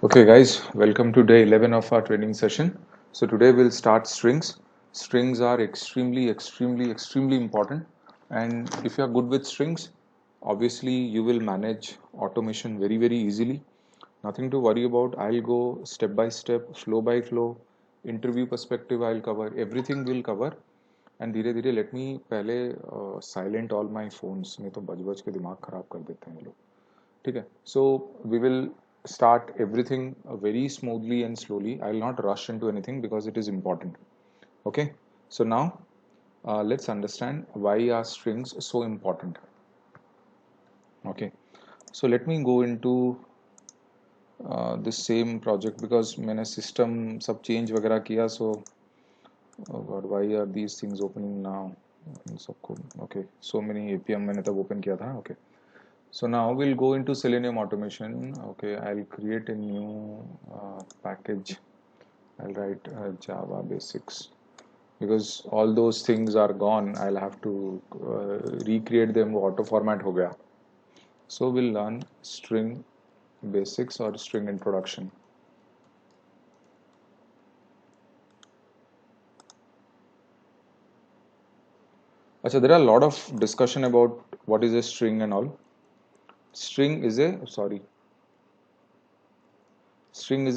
Okay, guys, welcome to day 11 of our training session. So, today we'll start strings. Strings are extremely important. And if you are good with strings, obviously you will manage automation very easily. Nothing to worry about. I'll go step by step, flow by flow, interview perspective, I'll cover, everything will cover. And धीरे धीरे let me पहले silent all my phones नहीं तो बज बज के दिमाग खराब कर देते हैं ये लोग ठीक है so we will start everything very smoothly and slowly. I'll not rush into anything because it is important. Okay, so now let's understand why are strings so important. Okay, so let me go into this same project because मैंने system सब change वगैरह किया so oh god why are these things opening now इन सबको okay so many APM मैंने तब open किया था okay. So now we'll go into Selenium automation. Okay, I'll create a new package. I'll write Java basics because all those things are gone. I'll have to recreate them. Auto format हो गया. So we'll learn string basics or string introduction. Achha, there are a lot of discussion about what is a string and all. String is a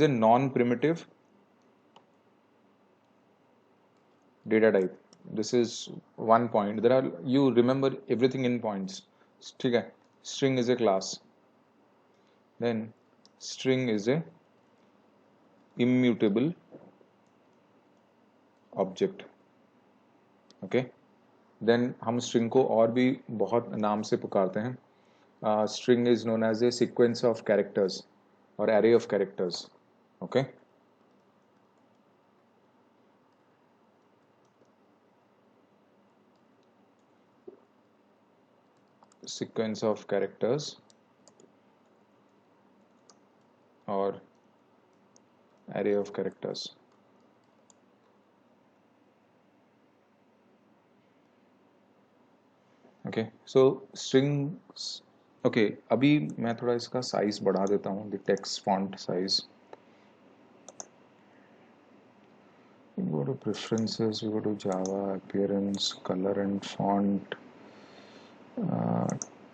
non-primitive data type. This is one point. There are, you remember everything in points. ठीक है, string is a class, then string is a immutable object. Okay, then हम string को और भी बहुत नाम से पुकारते हैं. String is known as a sequence of characters or array of characters. Okay, sequence of characters or array of characters. Okay, so strings. Okay, अभी मैं थोड़ा इसका साइज बढ़ा देता हूँ, the text font size. We go to preferences, we go to Java, appearance, color and font,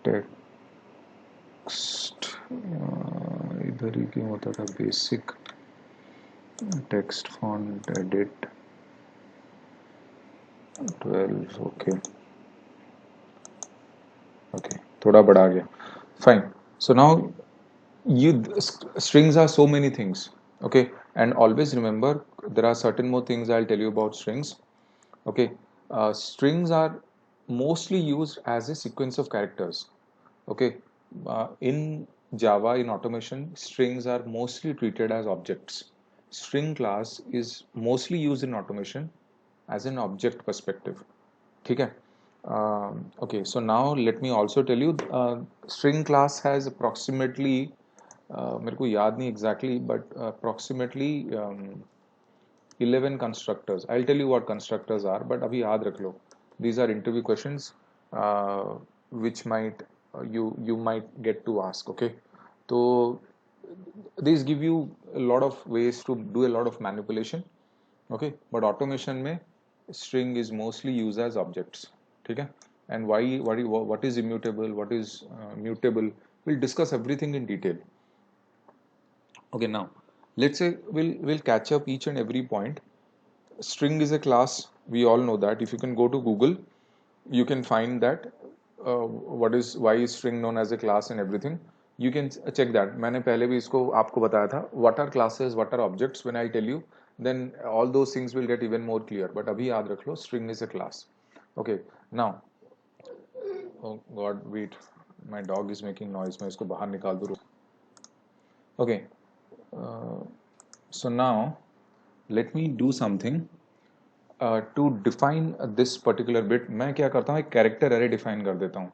text, इधर ही क्यों होता था basic, text font, edit, 12, okay. Okay, थोड़ा बढ़ा गया. Fine. So now strings are so many things. Okay, and always remember there are certain more things I'll tell you about strings. Okay, strings are mostly used as a sequence of characters. Okay, in Java, in automation, strings are mostly treated as objects. String class is mostly used in automation as an object perspective. ठीक है. Okay, so now let me also tell you string class has approximately मेरे को याद नहीं exactly but approximately 11 constructors. I'll tell you what constructors are but अभी याद रख लो. These are interview questions which might you might get to ask. Okay, so these give you a lot of ways to do a lot of manipulation. Okay, but automation में string is mostly used as objects. ठीक है, and what is immutable, what is mutable, we'll discuss everything in detail. Okay, now let's say we'll catch up each and every point. String is a class, we all know that. If you can go to Google, you can find that why is string known as a class and everything. You can check that. मैंने पहले भी इसको आपको बताया था. What are classes, what are objects? When I tell you, then all those things will get even more clear. But अभी याद रख लो, string is a class. Okay, now, oh God, wait, my dog is making noise. मैं इसको बाहर निकाल दूँ. Okay, so now let me do something. To define this particular bit, मैं क्या करता हूँ, एक character array define कर देता हूँ.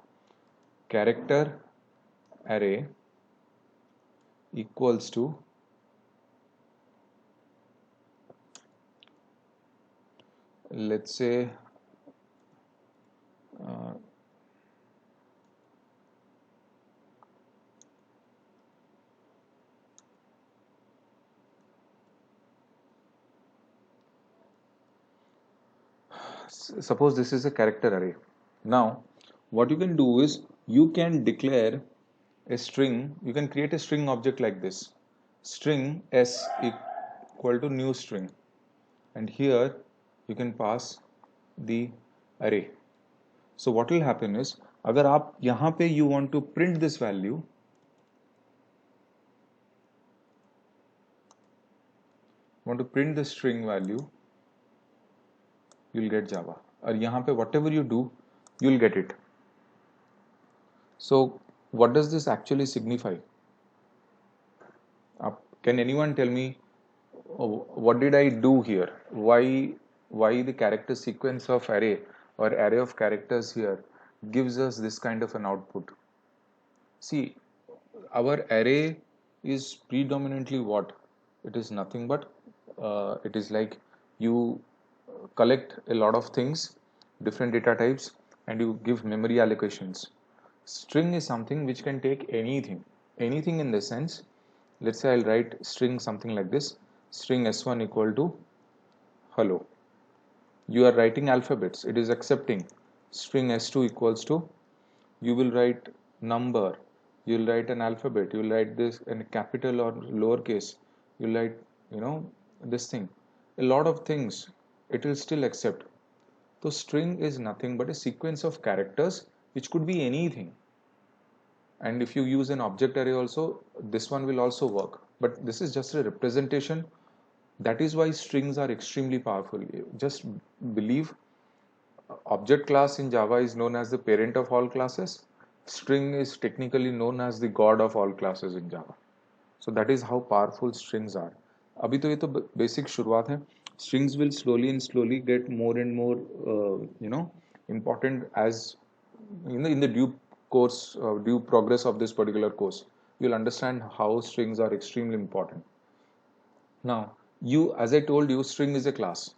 Character array equals to let's say suppose this is a character array. Now what you can do is you can declare a string, you can create a string object like this, string s equal to new string, and here you can pass the array. So what will happen is, अगर आप यहाँ पे you want to print this value, want to print the string value, you'll get Java. और यहाँ पे whatever you do, you'll get it. So what does this actually signify? Can anyone tell me what did I do here? Why the character sequence of array or array of characters here gives us this kind of an output? See, our array is predominantly what? It is nothing but it is like you collect a lot of things, different data types, and you give memory allocations. String is something which can take anything in the sense, let's say I'll write string something like this, string s1 equal to hello. You are writing alphabets, it is accepting. String s2 equals to, you will write number, you will write an alphabet, you will write this in capital or lowercase, you will write, this thing, a lot of things, it will still accept. So string is nothing but a sequence of characters which could be anything. And if you use an object array also, this one will also work, but this is just a representation. That is why strings are extremely powerful. Just believe, object class in Java is known as the parent of all classes. String is technically known as the god of all classes in Java. So that is how powerful strings are. अभी तो ये तो basic शुरुआत है. Strings will slowly and slowly get more and more important as in the due progress of this particular course. You'll understand how strings are extremely important. Now, as I told you, string is a class.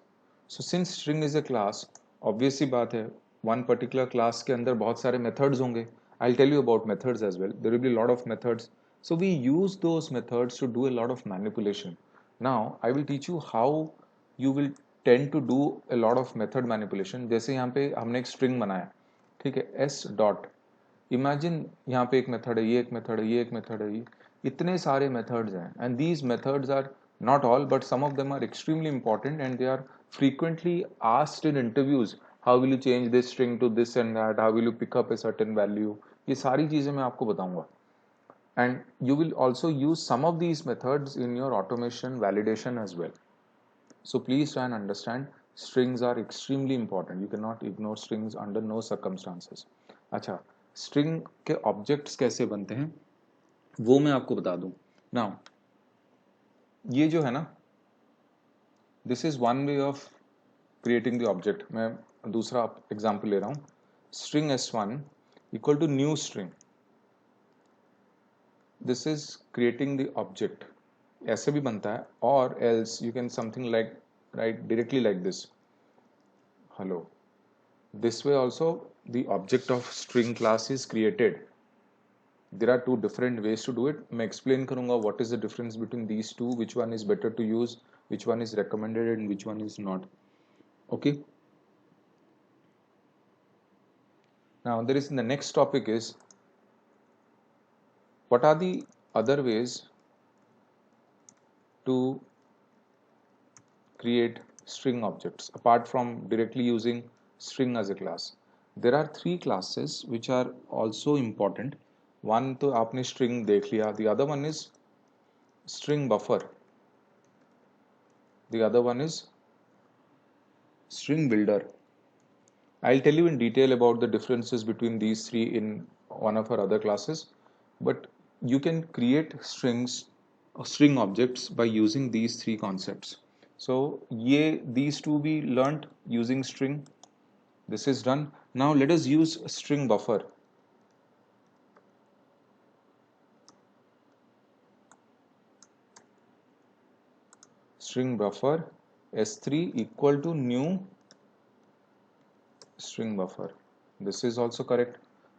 So since string is a class, obviously बात है, one particular class के अंदर बहुत सारे methods होंगे. I'll tell you about methods as well. There will be a lot of methods. So we use those methods to do a lot of manipulation. Now, I will teach you how you will tend to do a lot of method manipulation. जैसे यहाँ पे हमने एक string बनाया, ठीक है, s dot. Imagine यहाँ पे एक method है, ये एक method है, ये एक method है, इतने सारे methods हैं, and these methods are not all, but some of them are extremely important and they are frequently asked in interviews. How will you change this string to this and that? How will you pick up a certain value? ये सारी चीजें मैं आपको बताऊंगा. And you will also use some of these methods in your automation validation as well. So please try and understand, strings are extremely important. You cannot ignore strings under no circumstances. अच्छा, string के objects कैसे बनते हैं वो मैं आपको बता दूं. Now, ये जो है ना, this is one way of creating the object. मैं दूसरा example ले रहा हूँ. String s1 equal to new string. This is creating the object. ऐसे भी बनता है, or else you can something like write directly like this, hello. This way also the object of string class is created. There are two different ways to do it. मैं explain करूँगा what is the difference between these two, which one is better to use, which one is recommended and which one is not. Okay. Now there is the next topic is, what are the other ways to create string objects apart from directly using string as a class. There are three classes which are also important. One तो आपने string देख लिया, the other one is string buffer, the other one is string builder. I'll tell you in detail about the differences between these three in one of our other classes, but you can create string objects by using these three concepts. So these two we learned using string. This is done. Now let us use string buffer. String buffer s3 equal to new string buffer. This is also correct.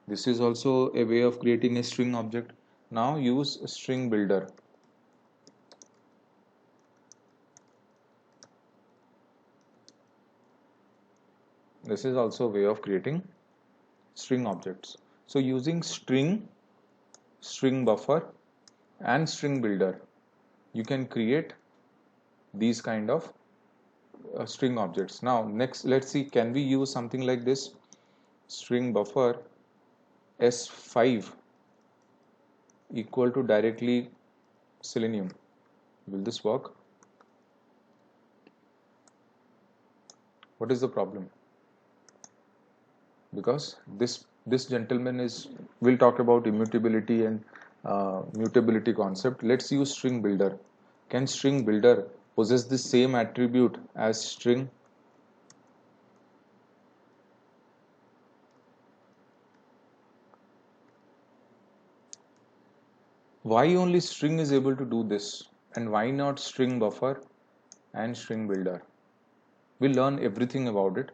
This is also a way of creating a string object. Now use string builder. This is also a way of creating string objects. So using string, string buffer and string builder, you can create these kind of string objects. Now next, let's see, can we use something like this? String buffer S5 equal to directly Selenium. Will this work? What is the problem? Because this gentleman is, we'll talk about immutability and mutability concept. Let's use string builder. Can string builder possess the same attribute as string? Why only string is able to do this, and why not string buffer and string builder? We'll learn everything about it.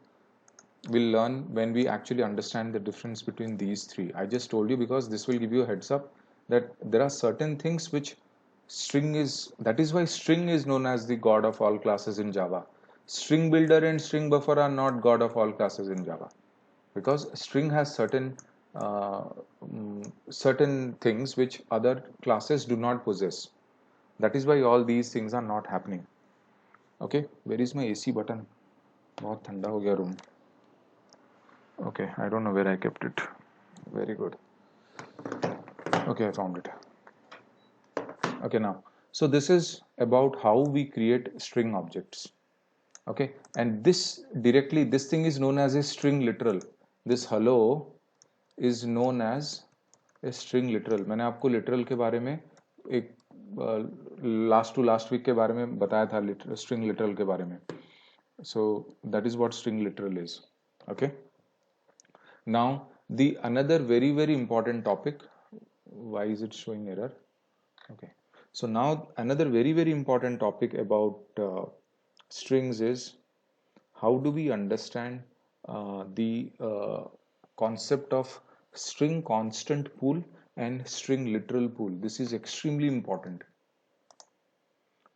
We'll learn when we actually understand the difference between these three. I just told you because this will give you a heads up that there are certain things which string is, that is why string is known as the god of all classes in Java. String builder and string buffer are not god of all classes in Java, because string has uh, certain things which other classes do not possess. That is why all these things are not happening. Okay, where is my AC button? बहुत ठंडा हो गया room. Okay, I don't know where I kept it. Very good. Okay, I found it. Okay, now, so this is about how we create string objects. Okay, and this directly, this thing is known as a string literal. This hello is known as a string literal. मैंने आपको literal के बारे में एक last to last week के बारे में बताया था, string literal के बारे में. So that is what string literal is. Okay. Now the another very important topic. Why is it showing error? Okay. So now another very important topic about strings is how do we understand the concept of string constant pool and string literal pool. This is extremely important.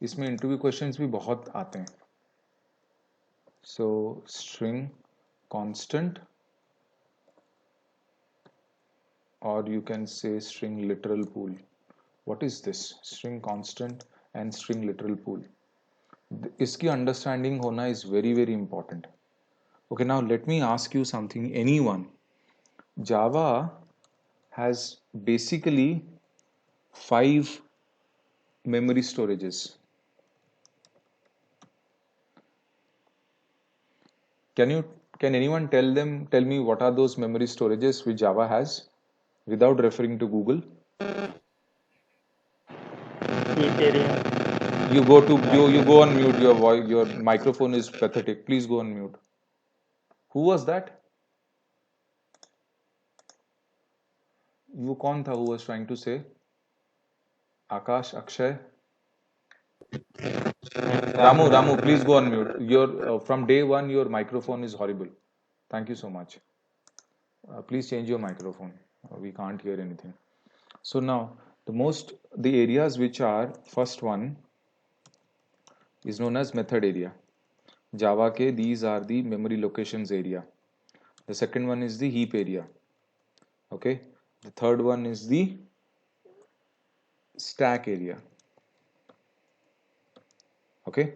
इसमें interview questions भी बहुत आते हैं. So string constant, or you can say string literal pool. What is this? String constant and string literal pool. इसकी understanding होना is very important. Okay, now let me ask you something. Anyone, Java has basically 5 memory storages. Can anyone tell me what are those memory storages which Java has without referring to Google? You go on mute. Your microphone is pathetic. Please go on mute. Who was that? वो कौन था who was trying to say? Akash, Akshay? Ramu, please go on mute. From day one, your microphone is horrible. Thank you so much. Please change your microphone. We can't hear anything. So now, the areas which are, first one is known as method area. Java ke, these are the memory locations area. The second one is the heap area. Okay. The third one is the stack area. Okay.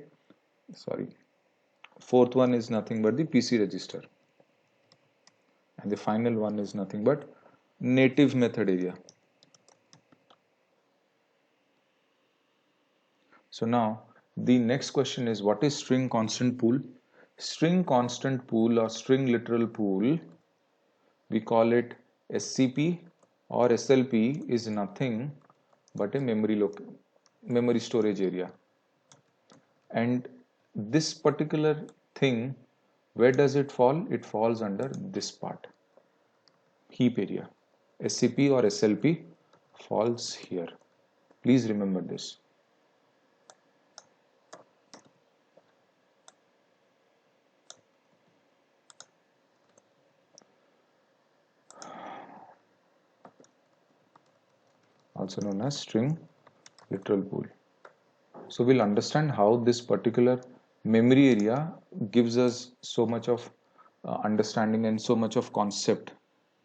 Sorry. Fourth one is nothing but the PC register. And the final one is nothing but native method area. So now the next question is, what is string constant pool? String constant pool or string literal pool, we call it SCP or SLP, is nothing but a memory storage area. And this particular thing, where does it fall? It falls under this part, heap area. SCP or SLP falls here. Please remember this. Also known as string literal pool. So we'll understand how this particular memory area gives us so much of understanding and so much of concept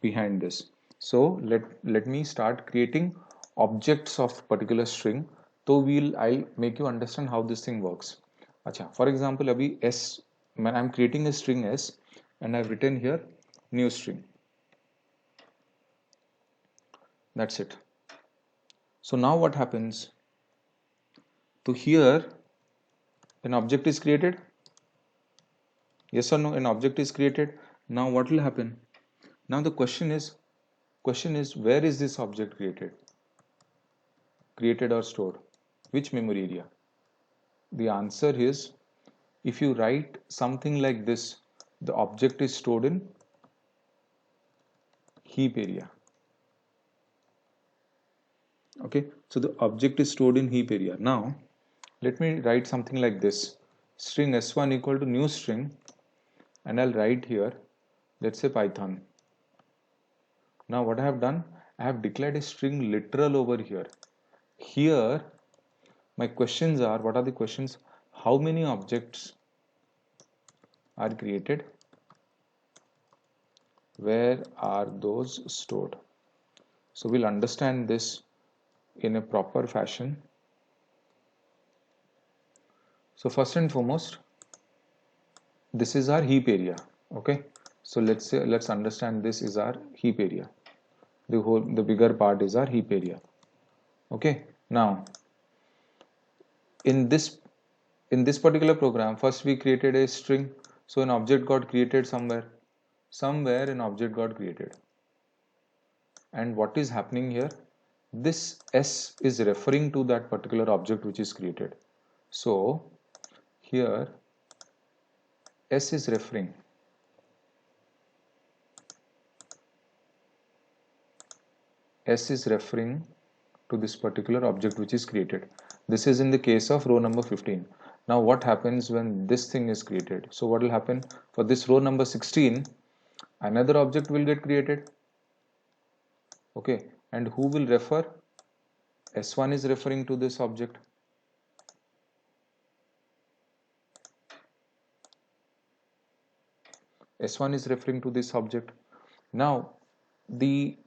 behind this. So let me start creating objects of particular string. So I'll make you understand how this thing works. Acha, for example, abhi s, when I'm creating a string s, and I've written here new string. That's it. So now what happens? To here, an object is created. Yes or no? An object is created. Now what will happen? Now the question is where is this object created or stored? Which memory area? The answer is, if you write something like this, the object is stored in heap area. Okay, so the object is stored in heap area. Now let me write something like this: string s1 equal to new string, and I'll write here, let's say Python. Now what I have done, I have declared a string literal over here. Here my questions are, what are the questions? How many objects are created? Where are those stored? So we'll understand this in a proper fashion. So first and foremost, this is our heap area. Okay, so let's understand this is our heap area. The bigger part is our heap area. Okay, now in this particular program, first we created a string. So an object got created somewhere an object got created. And what is happening here? This s is referring to that particular object which is created. So here s is referring to this particular object which is created. This is in the case of row number 15. Now what happens when this thing is created? So what will happen for this row number 16? Another object will get created. Okay, and who will refer? S1 is referring to this object. S1 is referring to this object. Now the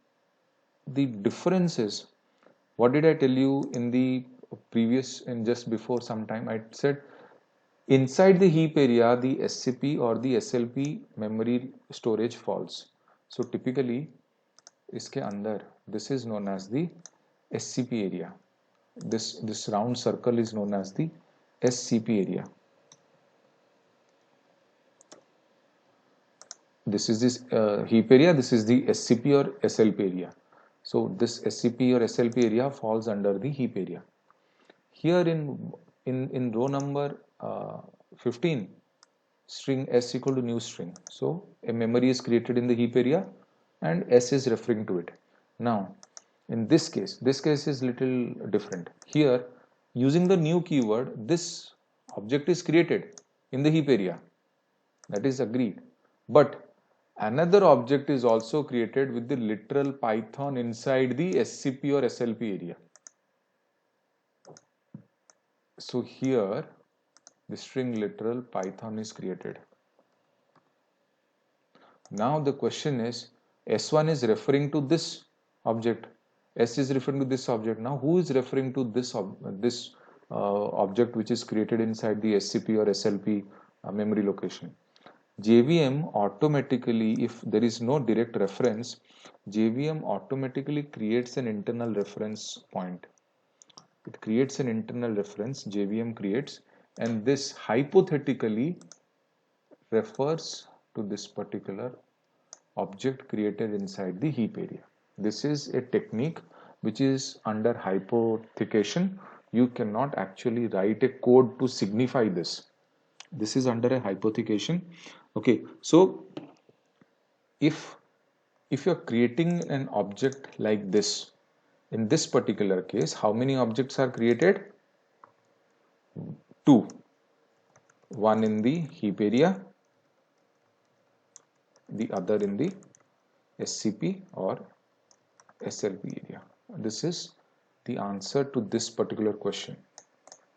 difference is, what did I tell you in the previous, in just before some time? I said inside the heap area the SCP or the SLP memory storage falls. So typically iske andar, this is known as the SCP area. This round circle is known as the SCP area. This is this heap area, this is the SCP or SLP area. So this SCP or SLP area falls under the heap area. Here in row number 15, string s equal to new string. So a memory is created in the heap area and s is referring to it. Now in this case is little different. Here, using the new keyword, this object is created in the heap area. That is agreed. But another object is also created with the literal Python inside the SCP or SLP area. So here the string literal Python is created. Now the question is, S1 is referring to this object, S is referring to this object. Now who is referring to this object which is created inside the SCP or SLP memory location? JVM automatically, if there is no direct reference, JVM automatically creates an internal reference point. It creates an internal reference, JVM creates, and this hypothetically refers to this particular object created inside the heap area. This is a technique which is under hypothecation. You cannot actually write a code to signify this. This is under a hypothecation. Okay, so if you're creating an object like this, in this particular case, how many objects are created? 2. One in the heap area, the other in the SCP or SLP area. This is the answer to this particular question.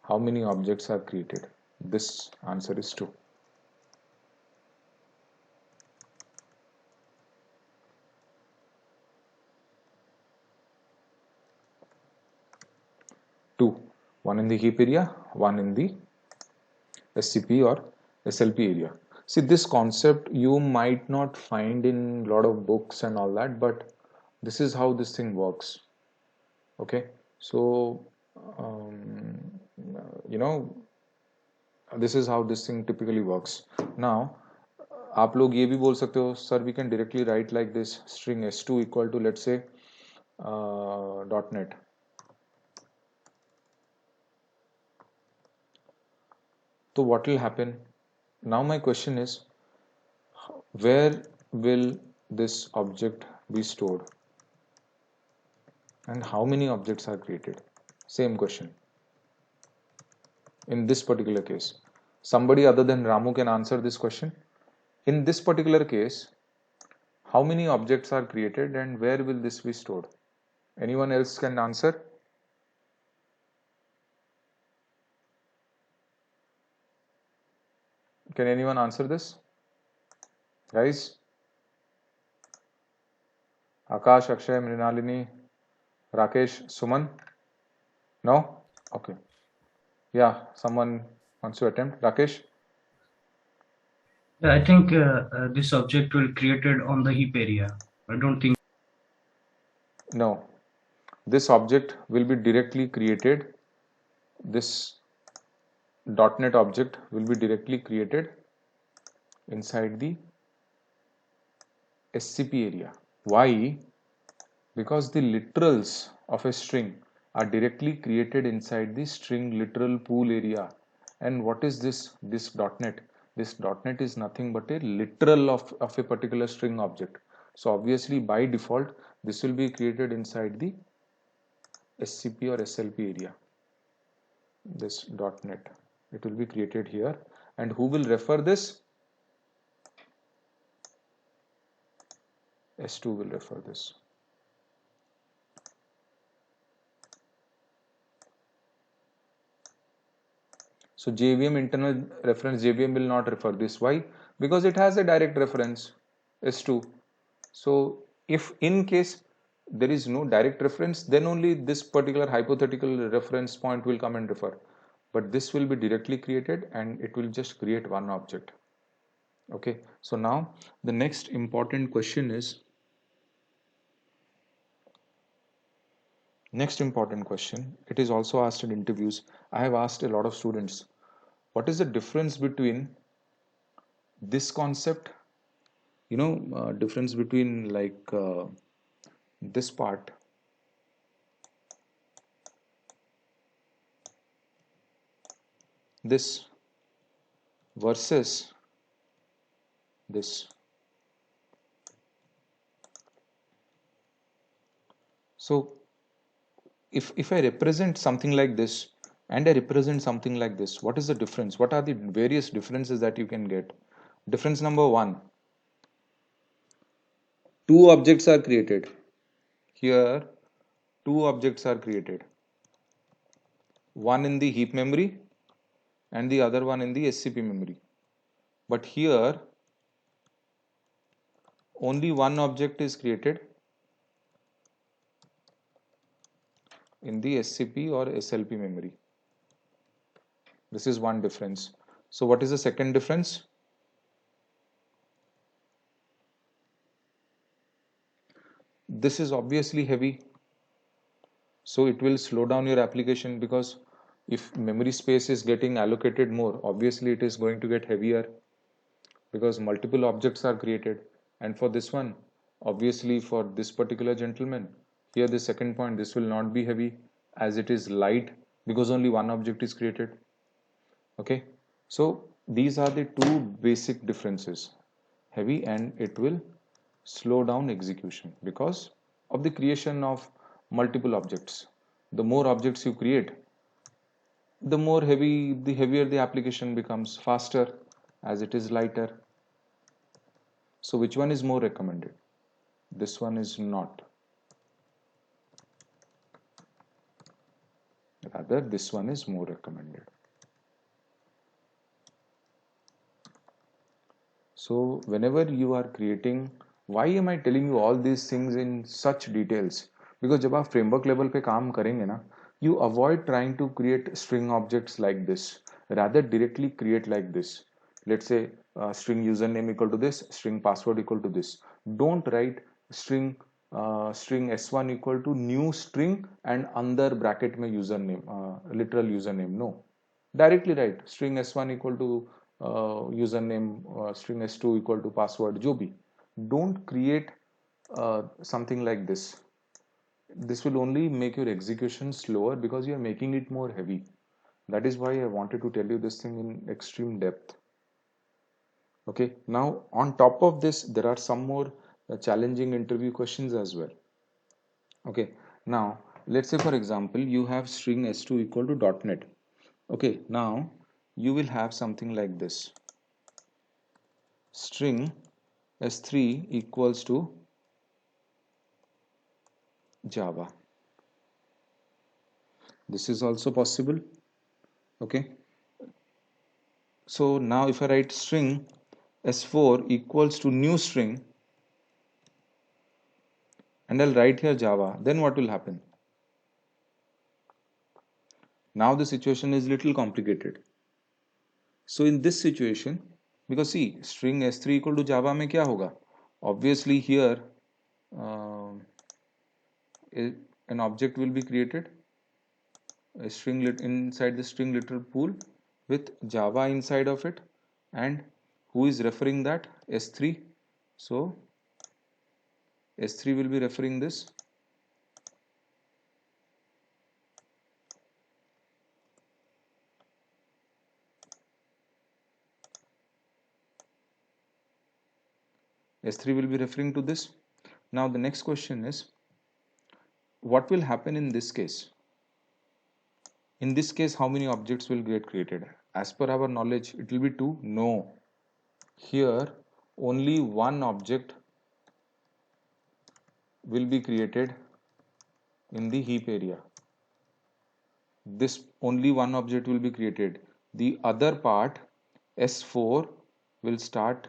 How many objects are created? This answer is 2. one in the heap area, one in the SCP or SLP area. See, this concept you might not find in a lot of books and all that, but this is how this thing works. Okay, so you know, this is how this thing typically works. Now आप लोग ये भी बोल सकते हो, sir, we can directly write like this: string s2 equal to, let's say, .NET. So what will happen? Now my question is, where will this object be stored and how many objects are created? Same question. In this particular case, somebody other than Ramu can answer this question. In this particular case, how many objects are created and where will this be stored? Anyone else can answer? Can anyone answer this? Guys? Akash, Akshay, Mrinalini, Rakesh, Suman? No? Okay. Yeah, someone wants to attempt. Rakesh? Yeah, I think this object will created on the heap area. I don't think. No. This object will be directly created. This .NET object will be directly created inside the SCP area. Why? Because the literals of a string are directly created inside the string literal pool area. And what is this? This .NET. This .NET is nothing but a literal of a particular string object. So obviously by default, this will be created inside the SCP or SLP area. This .NET. It will be created here. And who will refer this? S2 will refer this. So JVM internal reference, JVM will not refer this. Why? Because it has a direct reference, S2. So if in case there is no direct reference, then only this particular hypothetical reference point will come and refer. But this will be directly created and it will just create one object. Okay, so now the next important question is, it is also asked in interviews. I have asked a lot of students, what is the difference between this concept, difference between like this part this versus this. So if I represent something like this and I represent something like this, what is the difference? What are the various differences that you can get? Difference number one, two objects are created. Here, two objects are created. One in the heap memory and the other one in the SCP memory. But here, only one object is created in the SCP or SLP memory. This is one difference. So what is the second difference? This is obviously heavy. So it will slow down your application, because if memory space is getting allocated more, obviously it is going to get heavier because multiple objects are created. And for this one, obviously for this particular gentleman, here the second point, this will not be heavy as it is light because only one object is created. Okay, so these are the two basic differences, heavy and it will slow down execution because of the creation of multiple objects. The more objects you create, the heavier the application becomes, faster as it is lighter. So which one is more recommended? This one is not. Rather, this one is more recommended. So whenever you are creating, why am I telling you all these things in such details? Because जब आप framework level पे काम करेंगे ना, You avoid trying to create string objects like this. Rather directly create like this. Let's say string username equal to this, string password equal to this. Don't write string string s1 equal to new string and under bracket में username literal username. No, directly write string s1 equal to username, string s2 equal to password, जो भी. Don't create something like this. This will only make your execution slower because you are making it more heavy. That is why I wanted to tell you this thing in extreme depth. Okay, now on top of this, there are some more challenging interview questions as well. Okay, now let's say for example, you have string s2 equal to .NET. Okay, now you will have something like this. String s3 equals to Java. This is also possible. Okay, so now if I write string s4 equals to new string and I'll write here Java, then what will happen? Now the situation is little complicated. So in this situation, because see string s3 equal to Java में क्या होगा? Obviously here uh, an object will be created, a string inside the string literal pool with Java inside of it, and who is referring that? S3. So S3 will be referring this. S3 will be referring to this. Now the next question is, what will happen in this case? In this case, how many objects will get created? As per our knowledge, it will be 2. No. Here, only one object will be created in the heap area. This only one object will be created. The other part, S4, will start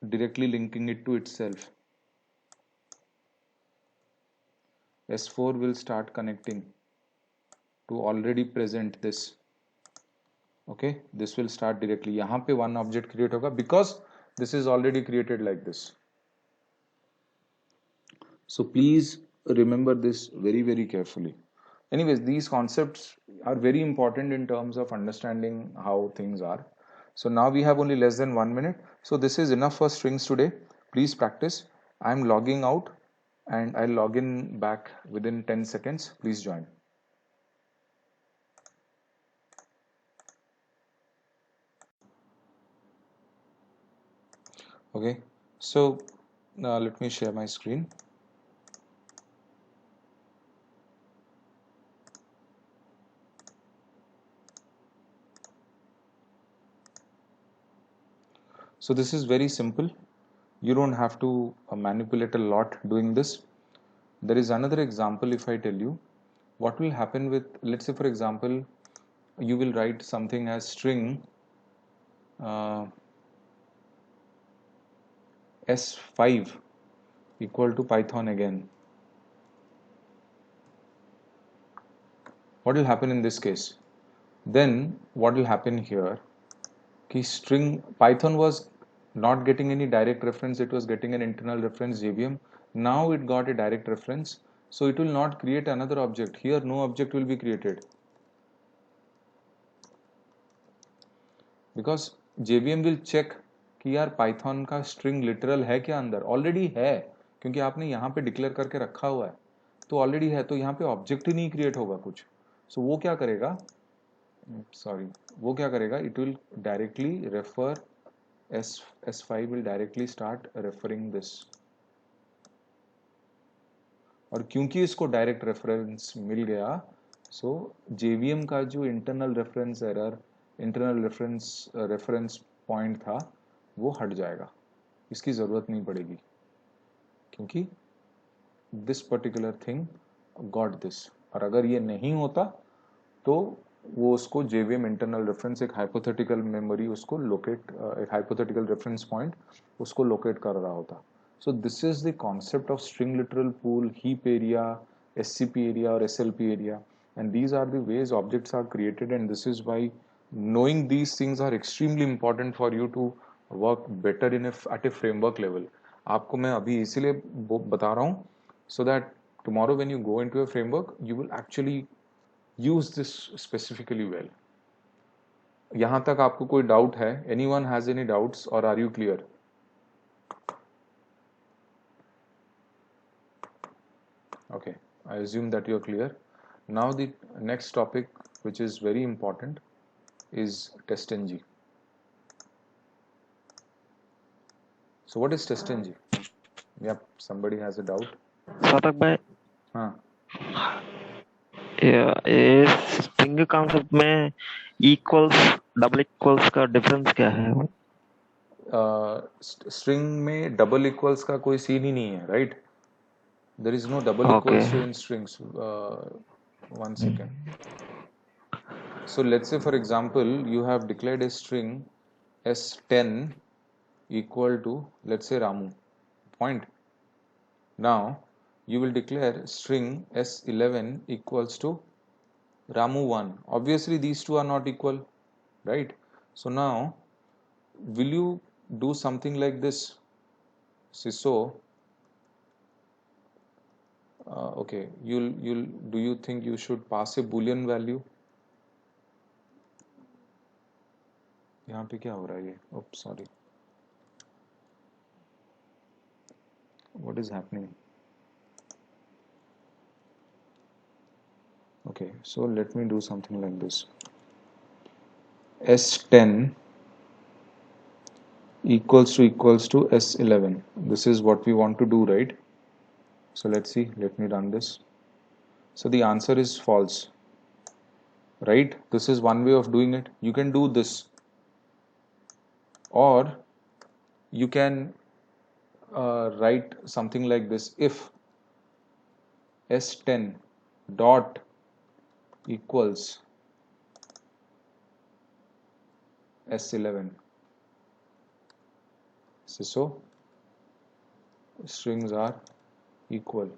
directly linking it to itself. S4 will start connecting to already present this. Okay, this will start directly. यहाँ पे one object create होगा because this is already created like this. So please remember this very, very carefully. Anyways, these concepts are very important in terms of understanding how things are. So now we have only less than 1 minute. So this is enough for strings today. Please practice. I'm logging out and I'll log in back within 10 seconds. Please join. Okay, so now let me share my screen. So this is very simple. You don't have to manipulate a lot doing this. There is another example. If I tell you what will happen with, let's say for example, you will write something as string s5 equal to Python again. What will happen in this case? Then what will happen here? Ki string Python was not getting any direct reference, it was getting an internal reference JVM. Now it got a direct reference, so it will not create another object. Here no object will be created because JVM will check कि यार Python का string literal है क्या अंदर. Already है क्योंकि आपने यहाँ पे डिक्लेयर करके रखा हुआ है, तो ऑलरेडी है, तो यहाँ पे ऑब्जेक्ट ही नहीं क्रिएट होगा कुछ. सो वो क्या करेगा, सॉरी, वो क्या करेगा, it will directly refer S5 will directly start referring this. और क्योंकि इसको डायरेक्ट रेफरेंस मिल गया, सो JVM का जो internal reference error, internal reference point था, वो हट जाएगा. इसकी ज़रूरत नहीं पड़ेगी क्योंकि this particular thing got this. और अगर ये नहीं होता तो वो उसको JVM इंटरनल रेफरेंस, एक हाइपोथेटिकल मेमोरी उसको लोकेट, एक हाइपोथेटिकल रेफरेंस पॉइंट उसको लोकेट कर रहा होता. So this is the concept of string literal pool, heap area, SCP area or SLP area. and these are the ways objects are created, and this is why knowing these things are extremely important for you to work better in at a framework level. आपको मैं अभी इसीलिए बता रहा हूँ so that tomorrow when you go into a framework you will actually use this specifically well. यहाँ तक आपको कोई डाउट है? Anyone has any doubts or are you clear? Okay, I assume that you're clear. Now the next topic, which is very important, is TestNG. So what is TestNG? Yep, somebody has a doubt. सार्थक भाई, हाँ, ये string concept में equals double equals का difference क्या है? String में double equals का कोई सीन ही नहीं है, right? There is no double equals to in strings. One second. So let's say, for example, you have declared a string s10 equal to, let's say, Ramu. Point. Now you will declare string s11 equals to Ramu1. Obviously, these two are not equal, right? So now, will you do something like this? So okay, you'll do you think you should pass a boolean value? यहाँ पे क्या हो रहा है ये? Oops, sorry. What is happening? Okay, so let me do something like this. S10 equals to S11. This is what we want to do, right? So let's see, let me run this. So the answer is false, right? This is one way of doing it. You can do this, or you can write something like this: if S10 dot equals S11. So strings are equal,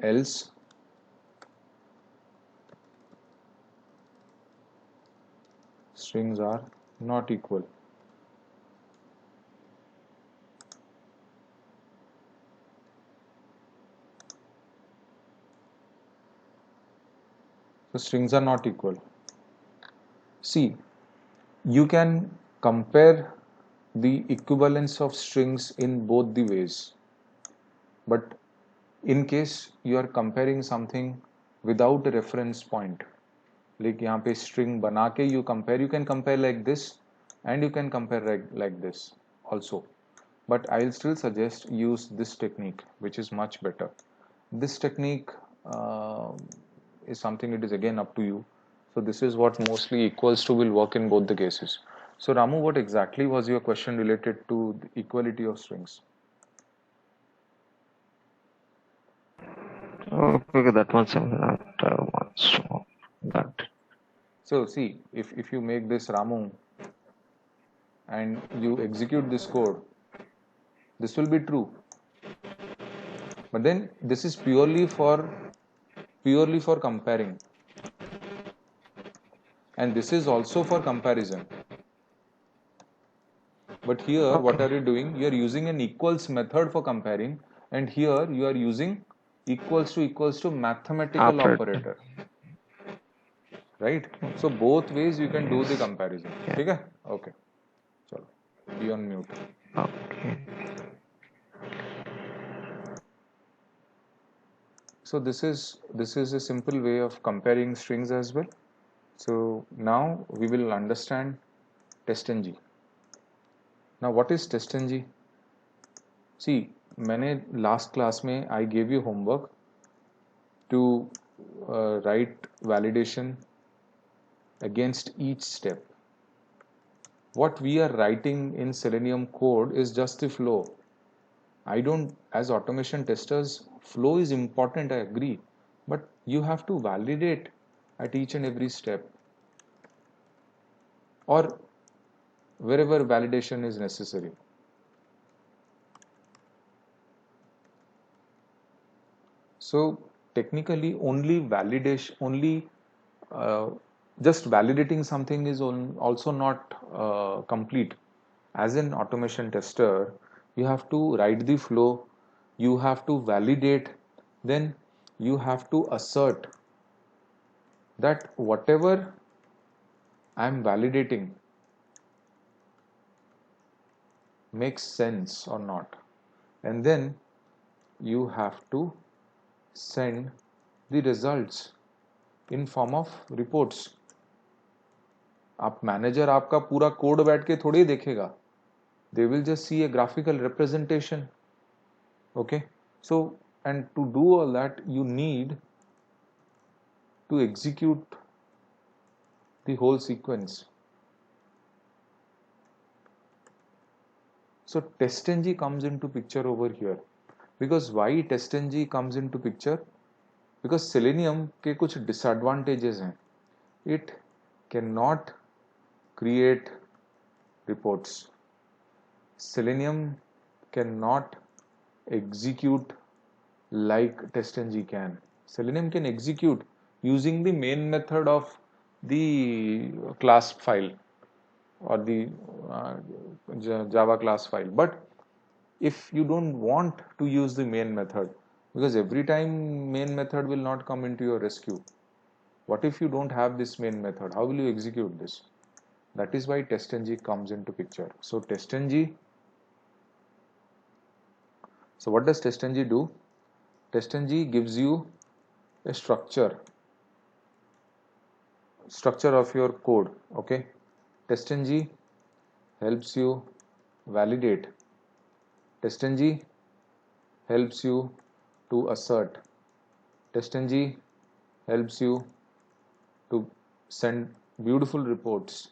else strings are not equal. So strings are not equal. See, you can compare the equivalence of strings in both the ways, but in case you are comparing something without a reference point, like यहाँ पे string बना के you can compare like this, and you can compare like this also, but I'll still suggest use this technique, which is much better. This technique is something, it is again up to you. So this is what mostly equals to will work in both the cases. So Ramu, what exactly was your question related to the equality of strings? Okay, that one's that. So see, if you make this Ramu and you execute this code, this will be true. But then this is purely for comparing, and this is also for comparison. But here, okay, what are you doing? You are using an equals method for comparing, and here you are using equals to mathematical operator, right? So both ways you can do the comparison. ठीक है? Okay. चलो, be on mute. Okay. So this is a simple way of comparing strings as well. So now we will understand TestNG. Now what is TestNG? See, मैंने last class में I gave you homework to write validation against each step. What we are writing in Selenium code is just the flow. I don't, as automation testers, flow is important, I agree, but you have to validate at each and every step, or wherever validation is necessary. So technically only validation, only just validating something is also not complete. As an automation tester, you have to write the flow, you have to validate, then you have to assert that whatever I am validating makes sense or not, and then you have to send the results in form of reports. आप manager आपका पूरा code बैठ के थोड़ी देखेगा, they will just see a graphical representation. Okay, so and to do all that you need to execute the whole sequence. So TestNG comes into picture over here, because why TestNG comes into picture? Because Selenium के कुछ disadvantages हैं. It cannot create reports. Selenium cannot execute like TestNG can. Selenium can execute using the main method of the class file or the Java class file. But if you don't want to use the main method, because every time main method will not come into your rescue. What if you don't have this main method? How will you execute this? That is why TestNG comes into picture. So TestNG, so what does TestNG do? TestNG gives you a structure of your code. Okay, TestNG helps you validate. TestNG helps you to assert. TestNG helps you to send beautiful reports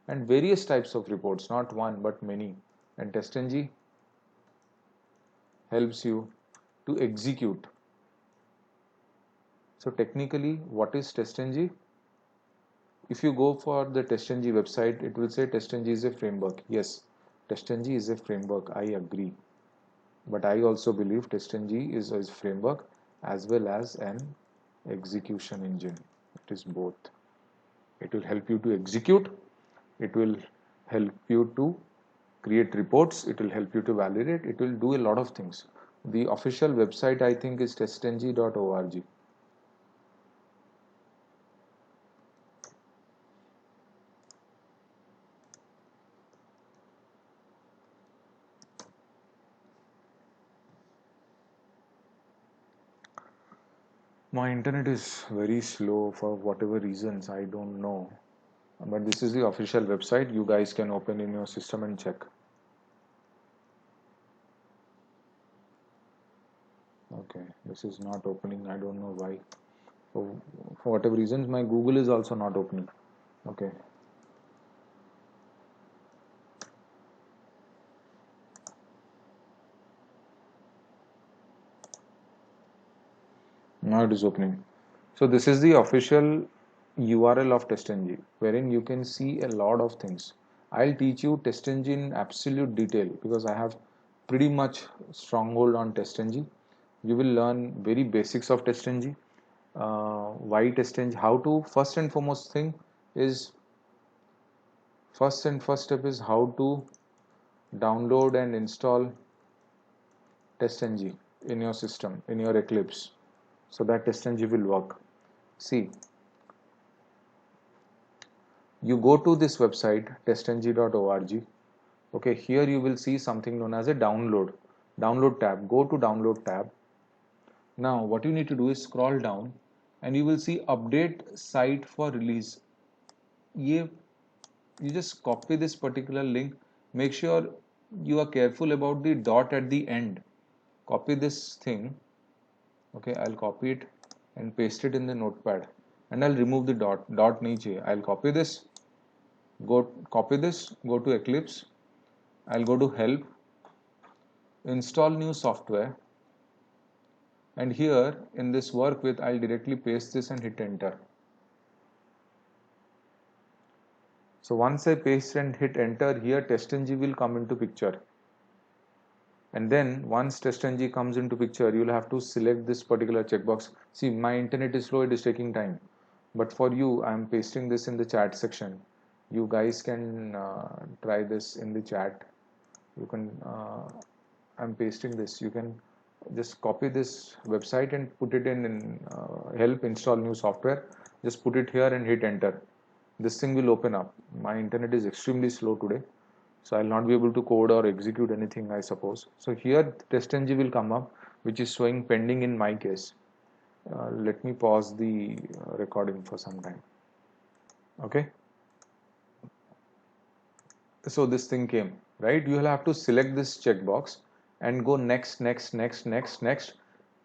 and various types of reports, not one but many. And TestNG helps you to execute. So technically, what is TestNG? If you go for the TestNG website, it will say TestNG is a framework. Yes, TestNG is a framework, I agree. But I also believe TestNG is a framework as well as an execution engine. It is both. It will help you to execute, it will help you to create reports, it will help you to validate, it will do a lot of things. The official website I think is testng.org. My internet is very slow for whatever reasons, I don't know. But this is the official website. You guys can open in your system and check. Okay, this is not opening. I don't know why. For whatever reasons, my Google is also not opening. Okay. Now it is opening. So this is the official URL of TestNG, wherein you can see a lot of things. I'll teach you TestNG in absolute detail because I have pretty much stronghold on TestNG. You will learn very basics of TestNG, why TestNG, how to, first step is how to download and install TestNG in your system, in your Eclipse, so that TestNG will work. See, you go to this website testng.org. Okay, here you will see something known as a download tab. Go to download tab. Now what you need to do is scroll down and you will see update site for release. You just copy this particular link. Make sure you are careful about the dot at the end. Copy this thing. Okay, I'll copy it and paste it in the notepad, and I'll remove the dot nahi chahiye. I'll copy this, go to Eclipse, I'll go to help, install new software, and here in this work with, I'll directly paste this and hit enter. So once I paste and hit enter, here TestNG will come into picture. and then once TestNG comes into picture, you'll have to select this particular checkbox. See, my internet is slow, it is taking time, but for you I'm pasting this in the chat section. You guys can try this in the chat. You can I'm pasting this. You can just copy this website and put it in help install new software. Just put it here and hit enter. This thing will open up. My internet is extremely slow today, so I'll not be able to code or execute anything, I suppose. So here TestNG will come up, which is showing pending in my case. Let me pause the recording for some time. Okay, so this thing came, right? You will have to select this checkbox and go next, next, next, next, next.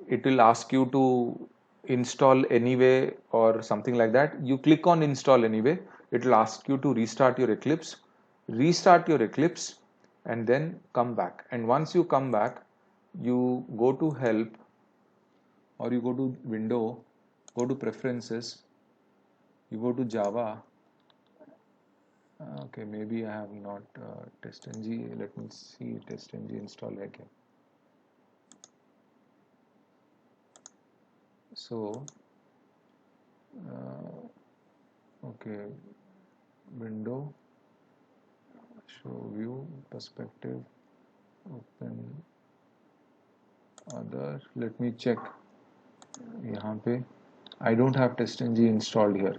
It will ask you to install anyway or something like that. You click on install anyway. It will ask you to restart your Eclipse, and then come back. And once you come back, you go to help, or you go to window, go to preferences, you go to Java. Okay, maybe I have not TestNG. Let me see TestNG install again. So okay, window, show view, perspective, open other. Let me check. यहाँ पे I don't have TestNG installed here,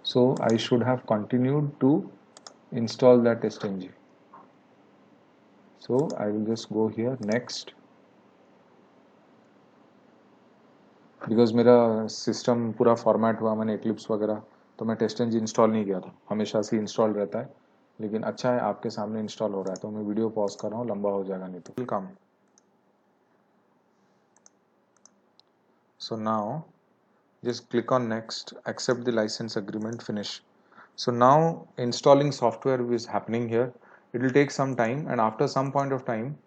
so I should have continued to install that TestNG. So I will just go here next, because मेरा system पूरा format हुआ, मैंने Eclipse वगैरह, तो मैं TestNG install नहीं किया था. हमेशा से इंस्टॉल रहता है, लेकिन अच्छा है आपके सामने इंस्टॉल हो रहा है. तो मैं वीडियो पॉज कर रहा हूँ, लंबा हो जाएगा नहीं तो. Welcome. So now just click on next, accept the license agreement, finish. So now installing software is happening here. It will take some time, and after some point of time